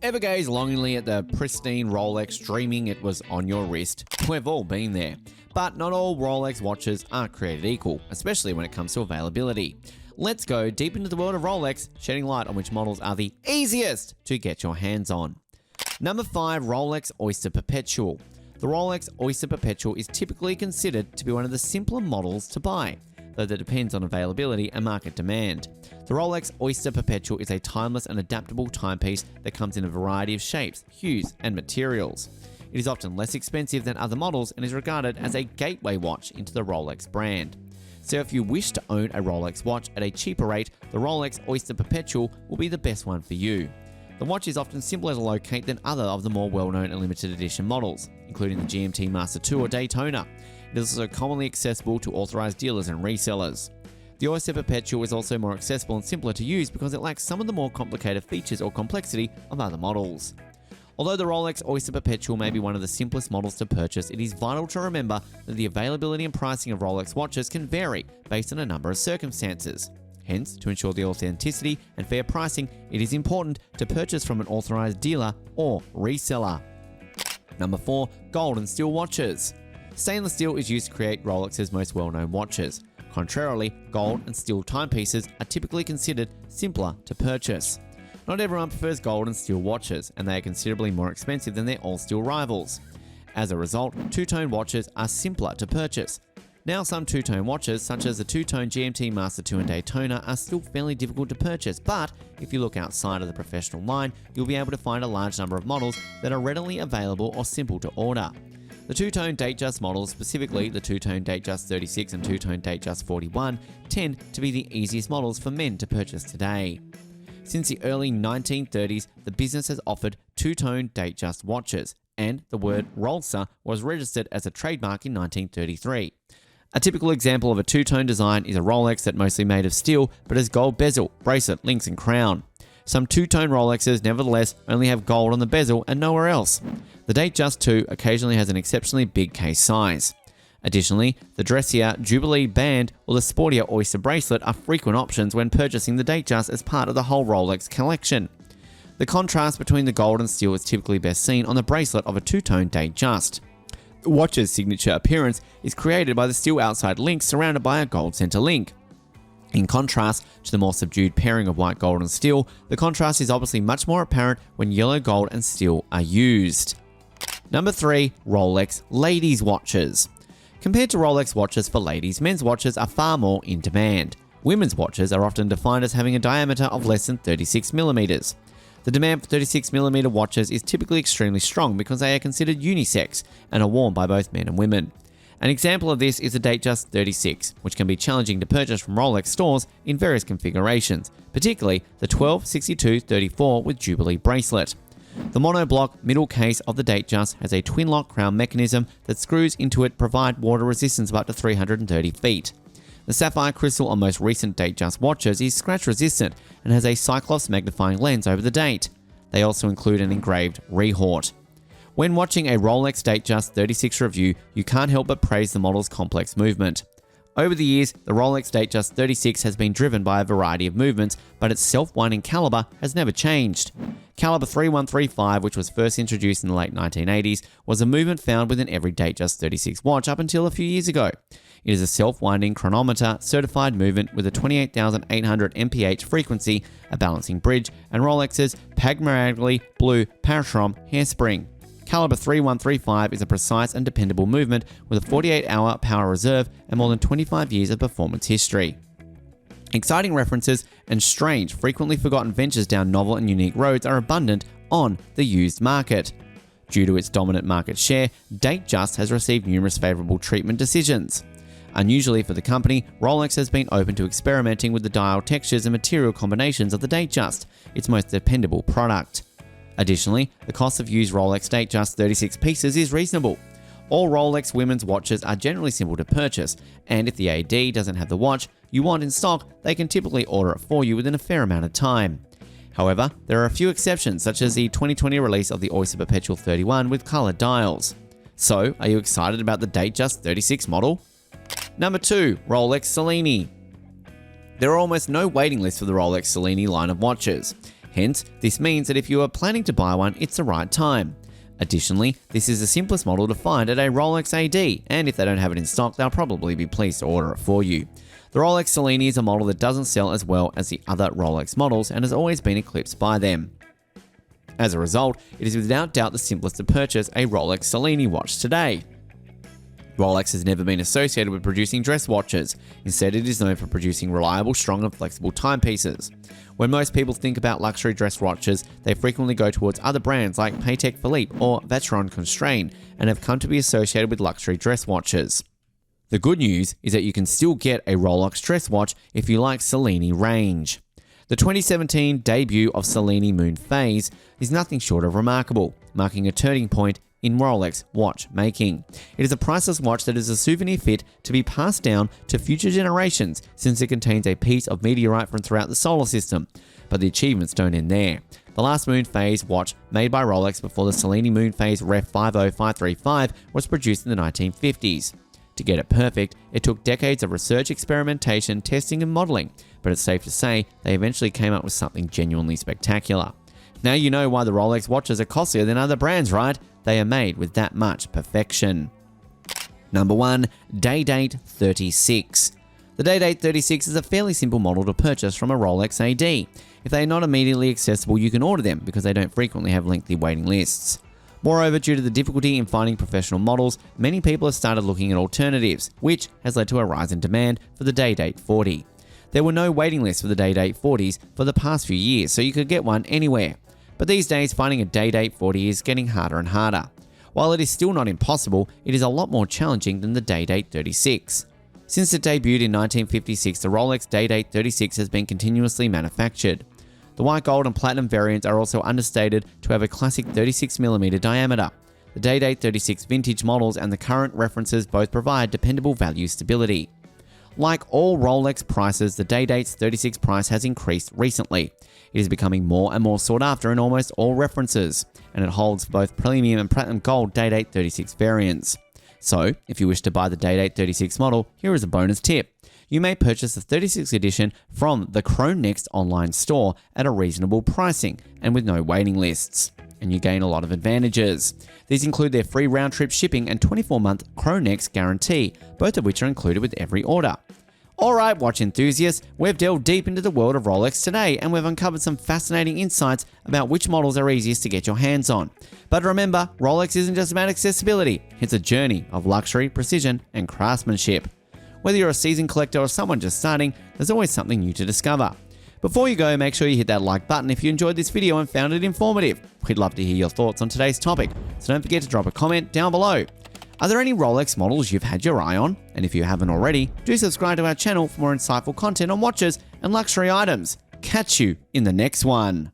Ever gaze longingly at the pristine Rolex, dreaming it was on your wrist? We've all been there. But not all Rolex watches are created equal, especially when it comes to availability. Let's go deep into the world of Rolex, shedding light on which models are the easiest to get your hands on. Number 5, Rolex Oyster Perpetual. The Rolex Oyster Perpetual is typically considered to be one of the simpler models to buy, though that depends on availability and market demand. The Rolex Oyster Perpetual is a timeless and adaptable timepiece that comes in a variety of shapes, hues, and materials. It is often less expensive than other models and is regarded as a gateway watch into the Rolex brand. So if you wish to own a Rolex watch at a cheaper rate, the Rolex Oyster Perpetual will be the best one for you. The watch is often simpler to locate than other of the more well-known and limited edition models, including the GMT Master 2 or Daytona. It is also commonly accessible to authorized dealers and resellers. The Oyster Perpetual is also more accessible and simpler to use because it lacks some of the more complicated features or complexity of other models. Although the Rolex Oyster Perpetual may be one of the simplest models to purchase, it is vital to remember that the availability and pricing of Rolex watches can vary based on a number of circumstances. Hence, to ensure the authenticity and fair pricing, it is important to purchase from an authorized dealer or reseller. Number 4, gold and steel watches. Stainless steel is used to create Rolex's most well-known watches. Contrarily, gold and steel timepieces are typically considered simpler to purchase. Not everyone prefers gold and steel watches, and they are considerably more expensive than their all-steel rivals. As a result, two-tone watches are simpler to purchase. Now, some two-tone watches, such as the two-tone GMT Master 2 and Daytona, are still fairly difficult to purchase, but if you look outside of the professional line, you'll be able to find a large number of models that are readily available or simple to order. The two-tone Datejust models, specifically the two-tone Datejust 36 and two-tone Datejust 41, tend to be the easiest models for men to purchase today. Since the early 1930s, the business has offered two-tone Datejust watches, and the word Rolsa was registered as a trademark in 1933. A typical example of a two-tone design is a Rolex that's mostly made of steel but has gold bezel, bracelet, links, and crown. Some two-tone Rolexes, nevertheless, only have gold on the bezel and nowhere else. The Datejust 2 occasionally has an exceptionally big case size. Additionally, the dressier Jubilee band or the sportier Oyster bracelet are frequent options when purchasing the Datejust as part of the whole Rolex collection. The contrast between the gold and steel is typically best seen on the bracelet of a two-tone Datejust. The watch's signature appearance is created by the steel outside link surrounded by a gold center link. In contrast to the more subdued pairing of white gold and steel, the contrast is obviously much more apparent when yellow gold and steel are used. Number 3, Rolex ladies' watches. Compared to Rolex watches for ladies, men's watches are far more in demand. Women's watches are often defined as having a diameter of less than 36mm. The demand for 36mm watches is typically extremely strong because they are considered unisex and are worn by both men and women. An example of this is the Datejust 36, which can be challenging to purchase from Rolex stores in various configurations, particularly the 12, 62, 34 with Jubilee bracelet. The monoblock middle case of the Datejust has a twin-lock crown mechanism that screws into it to provide water resistance of up to 330 feet. The sapphire crystal on most recent Datejust watches is scratch-resistant and has a Cyclops magnifying lens over the date. They also include an engraved rehort. When watching a Rolex Datejust 36 review, you can't help but praise the model's complex movement. Over the years, the Rolex Datejust 36 has been driven by a variety of movements, but its self-winding caliber has never changed. Caliber 3135, which was first introduced in the late 1980s, was a movement found within every Datejust 36 watch up until a few years ago. It is a self-winding chronometer certified movement with a 28,800 mph frequency, a balancing bridge, and Rolex's Pagmaragli Blue Parashrom hairspring. Caliber 3135 is a precise and dependable movement with a 48-hour power reserve and more than 25 years of performance history. Exciting references and strange, frequently forgotten ventures down novel and unique roads are abundant on the used market. Due to its dominant market share, Datejust has received numerous favorable treatment decisions. Unusually for the company, Rolex has been open to experimenting with the dial textures and material combinations of the Datejust, its most dependable product. Additionally, the cost of used Rolex Datejust 36 pieces is reasonable. All Rolex women's watches are generally simple to purchase, and if the AD doesn't have the watch you want in stock, they can typically order it for you within a fair amount of time. However, there are a few exceptions, such as the 2020 release of the Oyster Perpetual 31 with colored dials. So, are you excited about the Datejust 36 model? Number 2, Rolex Cellini. There are almost no waiting lists for the Rolex Cellini line of watches. Hence, this means that if you are planning to buy one, it's the right time. Additionally, this is the simplest model to find at a Rolex AD, and if they don't have it in stock, they'll probably be pleased to order it for you. The Rolex Cellini is a model that doesn't sell as well as the other Rolex models and has always been eclipsed by them. As a result, it is without doubt the simplest to purchase a Rolex Cellini watch today. Rolex has never been associated with producing dress watches. Instead, it is known for producing reliable, strong and flexible timepieces. When most people think about luxury dress watches, they frequently go towards other brands like Patek Philippe or Vacheron Constraint and have come to be associated with luxury dress watches. The good news is that you can still get a Rolex dress watch if you like Cellini range. The 2017 debut of Cellini Moon Phase is nothing short of remarkable, marking a turning point in Rolex watch making. It is a priceless watch that is a souvenir fit to be passed down to future generations since it contains a piece of meteorite from throughout the solar system. But the achievements don't end there. The last Moon Phase watch made by Rolex before the Cellini Moon Phase Ref 50535 was produced in the 1950s. To get it perfect, it took decades of research, experimentation, testing and modeling, but it's safe to say they eventually came up with something genuinely spectacular. Now you know why the Rolex watches are costlier than other brands, right? They are made with that much perfection. Number 1. Day-Date 36. The Day-Date 36 is a fairly simple model to purchase from a Rolex AD. If they are not immediately accessible, you can order them because they don't frequently have lengthy waiting lists. Moreover, due to the difficulty in finding professional models, many people have started looking at alternatives, which has led to a rise in demand for the Day-Date 40. There were no waiting lists for the Day-Date 40s for the past few years, so you could get one anywhere. But these days, finding a Day-Date 40 is getting harder and harder. While it is still not impossible, it is a lot more challenging than the Day-Date 36. Since it debuted in 1956, the Rolex Day-Date 36 has been continuously manufactured. The white gold and platinum variants are also understated to have a classic 36mm diameter. The Day-Date 36 vintage models and the current references both provide dependable value stability. Like all Rolex prices, the Day-Date's 36 price has increased recently. It is becoming more and more sought after in almost all references, and it holds both premium and platinum gold Day-Date 36 variants. So, if you wish to buy the Day-Date 36 model, here is a bonus tip. You may purchase the 36 edition from the Chronext online store at a reasonable pricing and with no waiting lists. And you gain a lot of advantages. These include their free round-trip shipping and 24-month Chronext guarantee, both of which are included with every order. Alright, watch enthusiasts, we've delved deep into the world of Rolex today and we've uncovered some fascinating insights about which models are easiest to get your hands on. But remember, Rolex isn't just about accessibility, it's a journey of luxury, precision and craftsmanship. Whether you're a seasoned collector or someone just starting, there's always something new to discover. Before you go, make sure you hit that like button if you enjoyed this video and found it informative. We'd love to hear your thoughts on today's topic, so don't forget to drop a comment down below. Are there any Rolex models you've had your eye on? And if you haven't already, do subscribe to our channel for more insightful content on watches and luxury items. Catch you in the next one.